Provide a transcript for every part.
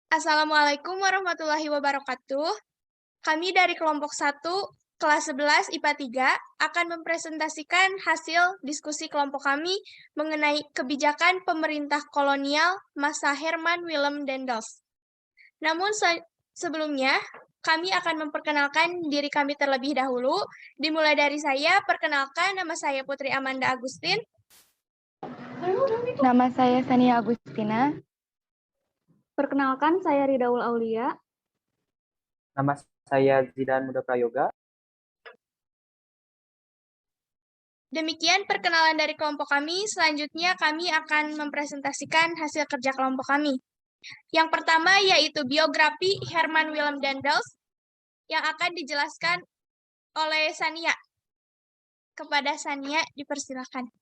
Assalamualaikum warahmatullahi wabarakatuh. Kami dari kelompok 1, kelas 11 IPA 3, akan mempresentasikan hasil diskusi kelompok kami mengenai kebijakan pemerintah kolonial masa Herman Willem Daendels. Namun sebelumnya, kami akan memperkenalkan diri kami terlebih dahulu. Dimulai dari saya, perkenalkan nama saya Putri Amanda Agustin. Nama saya Sania Agustina. Perkenalkan, saya Ridaul Aulia. Nama saya Zidan Muda Prayoga. Demikian perkenalan dari kelompok kami. Selanjutnya kami akan mempresentasikan hasil kerja kelompok kami. Yang pertama yaitu biografi Herman Willem Daendels yang akan dijelaskan oleh Sania. Kepada Sania dipersilakan.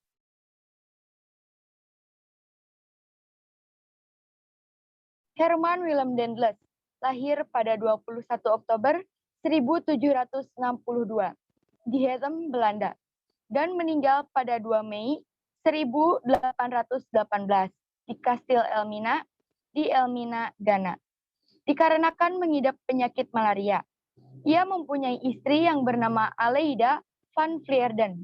Herman Willem Daendels lahir pada 21 Oktober 1762 di Hetem, Belanda, dan meninggal pada 2 Mei 1818 di Kastil Elmina, di Elmina, Ghana. Dikarenakan mengidap penyakit malaria, ia mempunyai istri yang bernama Aleida van Vleerden.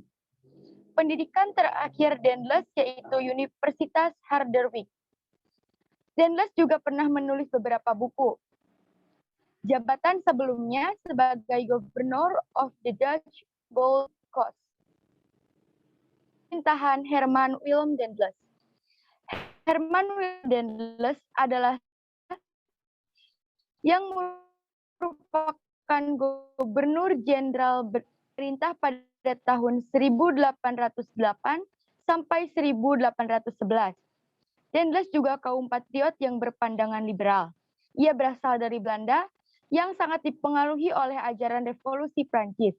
Pendidikan terakhir Daendels yaitu Universitas Harderwijk. Daendels juga pernah menulis beberapa buku. Jabatan sebelumnya sebagai Governor of the Dutch Gold Coast. Pemerintahan Herman Willem Daendels. Herman Willem Daendels adalah yang merupakan Gubernur Jenderal Perintah pada tahun 1808 sampai 1811. Daendels juga kaum patriot yang berpandangan liberal. Ia berasal dari Belanda yang sangat dipengaruhi oleh ajaran revolusi Prancis.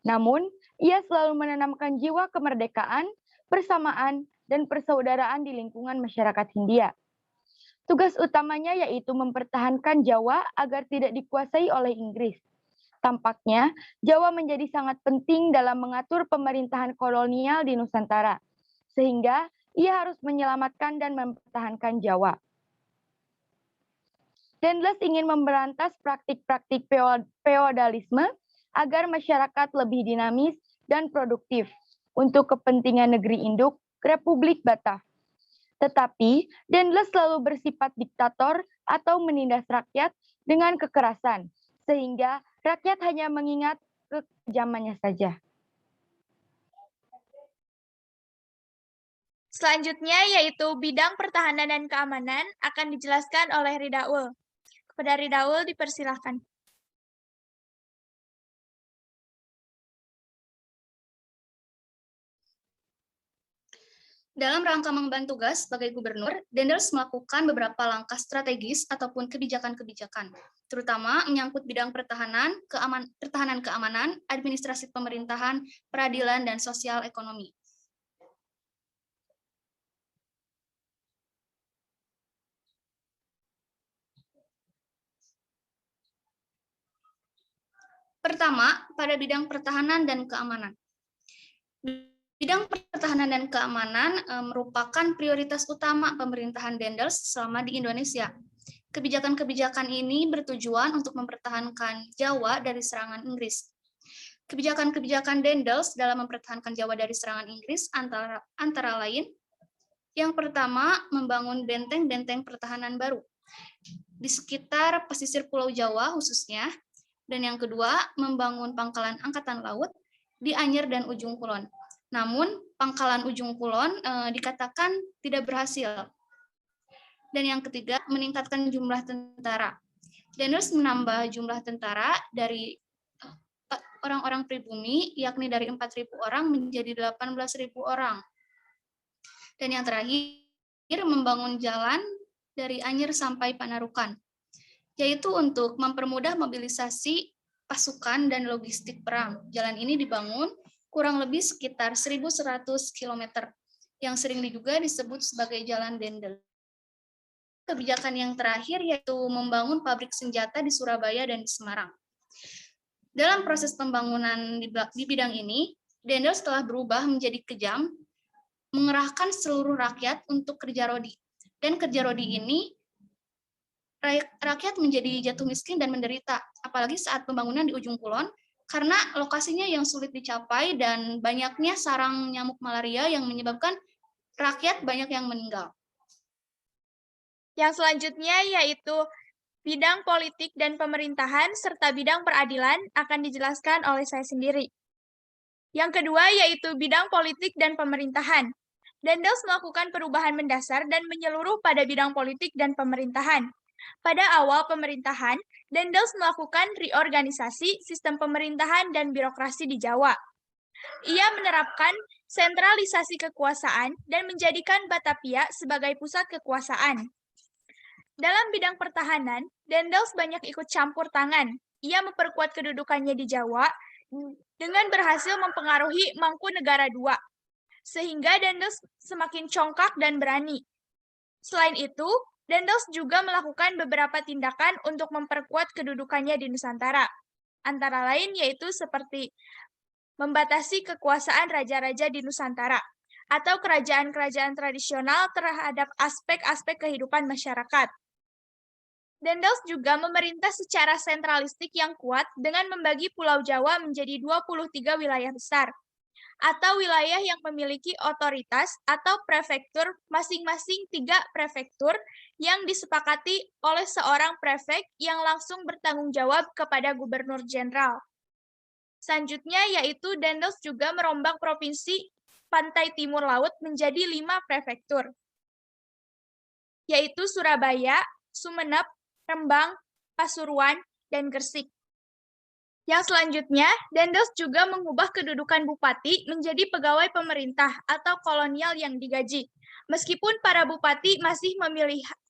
Namun, ia selalu menanamkan jiwa kemerdekaan, persamaan, dan persaudaraan di lingkungan masyarakat Hindia. Tugas utamanya yaitu mempertahankan Jawa agar tidak dikuasai oleh Inggris. Tampaknya, Jawa menjadi sangat penting dalam mengatur pemerintahan kolonial di Nusantara, sehingga ia harus menyelamatkan dan mempertahankan Jawa. Daendels ingin memberantas praktik-praktik feodalisme agar masyarakat lebih dinamis dan produktif untuk kepentingan negeri induk Republik Batak. Tetapi, Daendels selalu bersifat diktator atau menindas rakyat dengan kekerasan, sehingga rakyat hanya mengingat kekejamannya saja. Selanjutnya yaitu bidang pertahanan dan keamanan akan dijelaskan oleh Ridaul. Kepada Ridaul dipersilakan. Dalam rangka mengemban tugas sebagai gubernur, Daendels melakukan beberapa langkah strategis ataupun kebijakan-kebijakan, terutama menyangkut bidang pertahanan keamanan, administrasi pemerintahan, peradilan, dan sosial ekonomi. Pertama, pada bidang pertahanan dan keamanan. Bidang pertahanan dan keamanan merupakan prioritas utama pemerintahan Daendels selama di Indonesia. Kebijakan-kebijakan ini bertujuan untuk mempertahankan Jawa dari serangan Inggris. Kebijakan-kebijakan Daendels dalam mempertahankan Jawa dari serangan Inggris antara lain, yang pertama, membangun benteng-benteng pertahanan baru di sekitar pesisir Pulau Jawa khususnya, dan yang kedua, membangun pangkalan angkatan laut di Anyer dan Ujung Kulon. Namun, pangkalan Ujung Kulon dikatakan tidak berhasil. Dan yang ketiga, meningkatkan jumlah tentara. Daendels menambah jumlah tentara dari orang-orang pribumi, yakni dari 4.000 orang menjadi 18.000 orang. Dan yang terakhir, membangun jalan dari Anyer sampai Panarukan, yaitu untuk mempermudah mobilisasi pasukan dan logistik perang. Jalan ini dibangun kurang lebih sekitar 1.100 km, yang sering juga disebut sebagai Jalan Daendels. Kebijakan yang terakhir yaitu membangun pabrik senjata di Surabaya dan di Semarang. Dalam proses pembangunan di bidang ini, Daendels telah berubah menjadi kejam, mengerahkan seluruh rakyat untuk kerja rodi. Dan kerja rodi ini rakyat menjadi jatuh miskin dan menderita, apalagi saat pembangunan di ujung kulon, karena lokasinya yang sulit dicapai dan banyaknya sarang nyamuk malaria yang menyebabkan rakyat banyak yang meninggal. Yang selanjutnya yaitu bidang politik dan pemerintahan serta bidang peradilan akan dijelaskan oleh saya sendiri. Yang kedua yaitu bidang politik dan pemerintahan. Dendels melakukan perubahan mendasar dan menyeluruh pada bidang politik dan pemerintahan. Pada awal pemerintahan, Dendels melakukan reorganisasi sistem pemerintahan dan birokrasi di Jawa. Ia menerapkan sentralisasi kekuasaan dan menjadikan Batavia sebagai pusat kekuasaan. Dalam bidang pertahanan, Dendels banyak ikut campur tangan. Ia memperkuat kedudukannya di Jawa dengan berhasil mempengaruhi Mangkunegara II, sehingga Dendels semakin congkak dan berani. Selain itu, Dendels juga melakukan beberapa tindakan untuk memperkuat kedudukannya di Nusantara. Antara lain yaitu seperti membatasi kekuasaan raja-raja di Nusantara atau kerajaan-kerajaan tradisional terhadap aspek-aspek kehidupan masyarakat. Dendels juga memerintah secara sentralistik yang kuat dengan membagi Pulau Jawa menjadi 23 wilayah besar, atau wilayah yang memiliki otoritas atau prefektur masing-masing 3 prefektur yang disepakati oleh seorang prefek yang langsung bertanggung jawab kepada gubernur jenderal. Selanjutnya yaitu Dendels juga merombak provinsi pantai timur laut menjadi 5 prefektur, yaitu Surabaya, Sumeneb, Rembang, Pasuruan, dan Gresik. Yang selanjutnya, Dendels juga mengubah kedudukan bupati menjadi pegawai pemerintah atau kolonial yang digaji, meskipun para bupati masih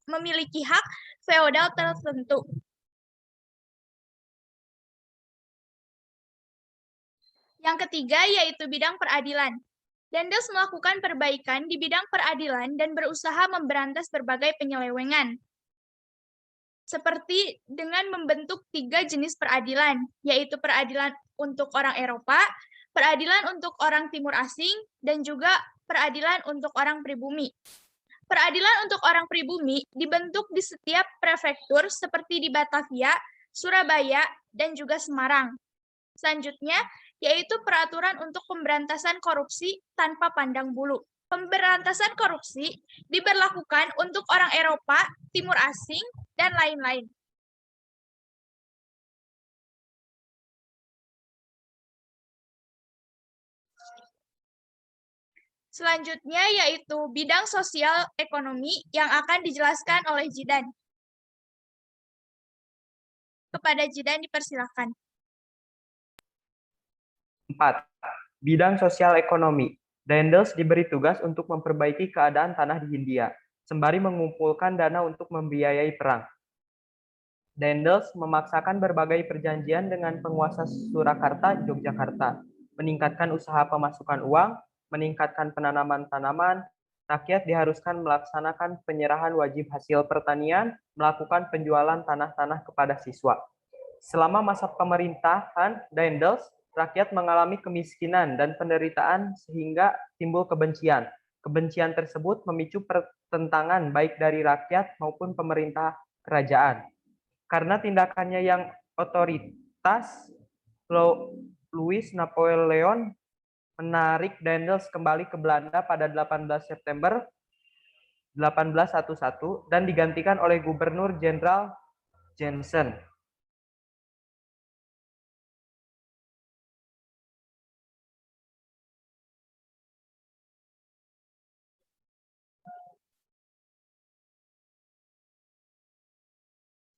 memiliki hak feodal tertentu. Yang ketiga yaitu bidang peradilan. Dendels melakukan perbaikan di bidang peradilan dan berusaha memberantas berbagai penyelewengan, seperti dengan membentuk 3 jenis peradilan, yaitu peradilan untuk orang Eropa, peradilan untuk orang Timur Asing, dan juga peradilan untuk orang pribumi. Peradilan untuk orang pribumi dibentuk di setiap prefektur seperti di Batavia, Surabaya, dan juga Semarang. Selanjutnya, yaitu peraturan untuk pemberantasan korupsi tanpa pandang bulu. Pemberantasan korupsi diberlakukan untuk orang Eropa, Timur Asing, dan lain-lain. Selanjutnya yaitu bidang sosial ekonomi yang akan dijelaskan oleh Jidan. Kepada Jidan dipersilakan. 4. Bidang sosial ekonomi. Dendels diberi tugas untuk memperbaiki keadaan tanah di Hindia, sembari mengumpulkan dana untuk membiayai perang. Dendels memaksakan berbagai perjanjian dengan penguasa Surakarta, Yogyakarta, meningkatkan usaha pemasukan uang, meningkatkan penanaman tanaman, rakyat diharuskan melaksanakan penyerahan wajib hasil pertanian, melakukan penjualan tanah-tanah kepada siswa. Selama masa pemerintahan Dendels, rakyat mengalami kemiskinan dan penderitaan sehingga timbul kebencian. Kebencian tersebut memicu pertentangan baik dari rakyat maupun pemerintah kerajaan. Karena tindakannya yang otoritas, Louis Napoleon menarik Dendels kembali ke Belanda pada 18 September 1811 dan digantikan oleh Gubernur Jenderal Jensen.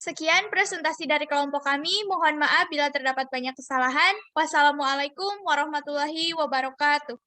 Sekian presentasi dari kelompok kami. Mohon maaf bila terdapat banyak kesalahan. Wassalamualaikum warahmatullahi wabarakatuh.